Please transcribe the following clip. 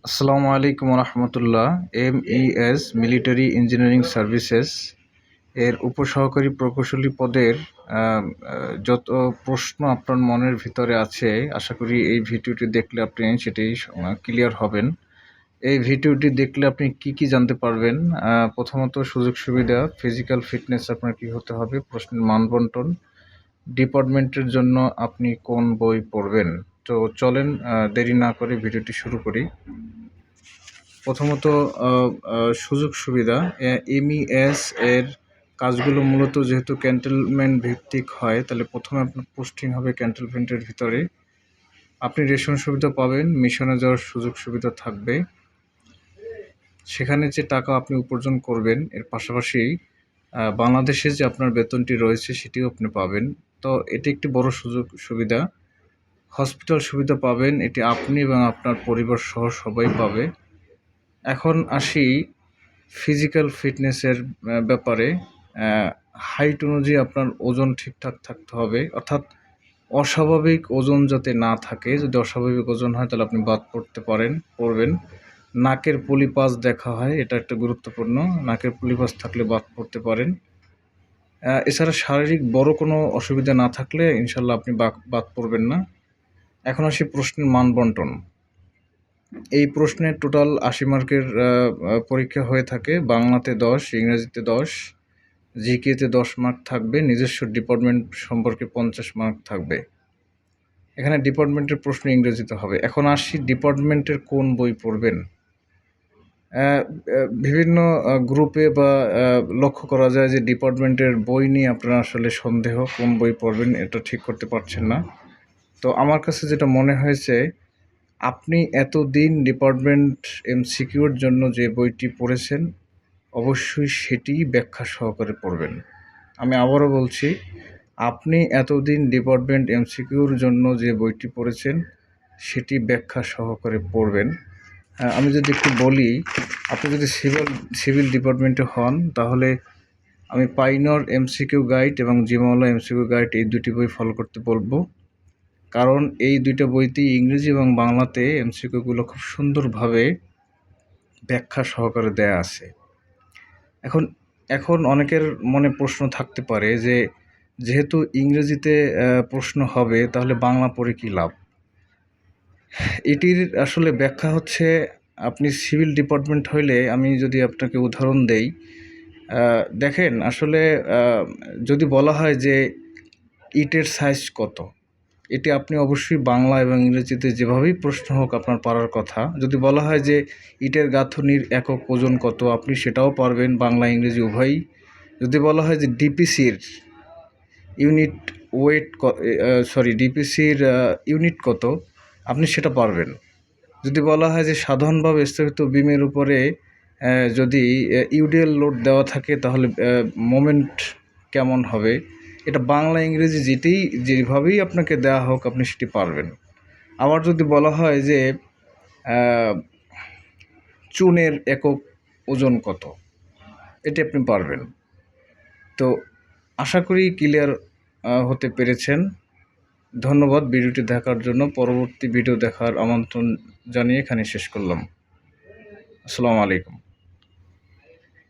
আসসালামু আলাইকুম রহমতুল্লাহ। MES military engineering services এর উপসহকারী প্রকৌশলী পদের যত প্রশ্ন আপনার মনের ভিতরে আছে, আশা করি এই ভিডিওটি দেখলে আপনি সেটাই ক্লিয়ার হবেন। এই ভিডিওটি দেখলে আপনি কি কি জানতে পারবেন? প্রথমত সুযোগ সুবিধা, ফিজিক্যাল ফিটনেস আপনার কি হতে হবে, প্রশ্নের মান বন্টন, ডিপার্টমেন্টের জন্য আপনি কোন বই পড়বেন। তো চলেন দেরি না করে ভিডিওটি শুরু করি। প্রথমত সুযোগ সুবিধা। MES এর কাজগুলো মূলত যেহেতু ক্যান্টনমেন্ট ভিত্তিক হয়, তাহলে প্রথমে আপনার পোস্টিং হবে ক্যান্টনমেন্টের ভিতরে। আপনি রেশন সুবিধা পাবেন, মিশনে যাওয়ার সুযোগ সুবিধা থাকবে। সেখানে যে টাকা আপনি উপার্জন করবেন, এর পাশাপাশি বাংলাদেশে যে আপনার বেতনটি রয়েছে সেটিও আপনি পাবেন। তো এটি একটি বড় সুযোগ সুবিধা। হসপিটাল সুবিধা পাবেন, এটি আপনি এবং আপনার পরিবার সহ সবাই পাবে। এখন আসি ফিজিক্যাল ফিটনেসের ব্যাপারে। হাইট অনুযায়ী আপনার ওজন ঠিকঠাক থাকতে হবে, অর্থাৎ অস্বাভাবিক ওজন যাতে না থাকে। যদি অস্বাভাবিক ওজন হয় তাহলে আপনি বাদ পড়বেন। নাকের পলিপাস দেখা হয়, এটা একটা গুরুত্বপূর্ণ। নাকের পলিপাস থাকলে বাদ পড়তে পারেন। এছাড়া শারীরিক বড় কোনো অসুবিধা না থাকলে ইনশাল্লাহ আপনি বাদ পড়বেন না। এখন আসি প্রশ্নের মান বন্টন। এই প্রশ্নে টোটাল 80 মার্কের পরীক্ষা হয়ে থাকে। বাংলাতে 10, ইংরেজিতে 10, জিকেতে 10 মার্ক থাকবে, নিজস্ব ডিপার্টমেন্ট সম্পর্কে 50 মার্ক থাকবে। এখানে ডিপার্টমেন্টের প্রশ্ন ইংরেজিতে হবে। এখন আসি ডিপার্টমেন্টের কোন বই পড়বেন। বিভিন্ন গ্রুপে বা লক্ষ্য করা যায় যে ডিপার্টমেন্টের বই নিয়ে আপনারা আসলে সন্দেহ, কোন বই পড়বেন এটা ঠিক করতে পারছেন না। তো আমার কাছে যেটা মনে হয়েছে, আপনি এতদিন ডিপার্টমেন্ট MCQর জন্য যে বইটি পড়েছেন অবশ্যই সেটি ব্যাখ্যা সহকারে পড়বেন। আমি আবারও বলছি, আপনি এতদিন ডিপার্টমেন্ট MCQর জন্য যে বইটি পড়েছেন সেটি ব্যাখ্যা সহকারে পড়বেন। আমি যদি একটু বলি, আপনি যদি সিভিল ডিপার্টমেন্টে হন তাহলে আমি পাইনর MCQ গাইড এবং জিমাওয়ালা MCQ গাইড এই দুটি বই ফলো করতে বলবো। কারণ এই দুইটা বইতেই ইংরেজি এবং বাংলাতে MCQগুলো খুব সুন্দরভাবে ব্যাখ্যা সহকারে দেয়া আছে। এখন অনেকের মনে প্রশ্ন থাকতে পারে যে যেহেতু ইংরেজিতে প্রশ্ন হবে তাহলে বাংলা পড়ে কী লাভ। এটির আসলে ব্যাখ্যা হচ্ছে, আপনি সিভিল ডিপার্টমেন্ট হইলে, আমি যদি আপনাকে উদাহরণ দেই, দেখেন আসলে যদি বলা হয় যে ইটের সাইজ কত, এটি আপনি অবশ্যই বাংলা এবং ইংরেজিতে যেভাবেই প্রশ্ন হোক আপনার পারার কথা। যদি বলা হয় যে ইটের গাঁথনির একক ওজন কত, আপনি সেটাও পারবেন বাংলা ইংরেজি উভয়ই। যদি বলা হয় যে ডিপিসির ইউনিট কত, আপনি সেটা পারবেন। যদি বলা হয় যে সাধারণভাবে স্থাপিত বিমের উপরে যদি ইউডিএল লোড দেওয়া থাকে তাহলে মোমেন্ট কেমন হবে, এটা বাংলা ইংরেজি যেভাবেই আপনাকে দেওয়া হোক আপনি সেটি পারবেন। আবার যদি বলা হয় যে চুনের একক ওজন কত, এটি আপনি পারবেন। তো আশা করি ক্লিয়ার হতে পেরেছেন। ধন্যবাদ ভিডিওটি দেখার জন্য। পরবর্তী ভিডিও দেখার আমন্ত্রণ জানিয়ে এখানে শেষ করলাম। আসসালামু আলাইকুম।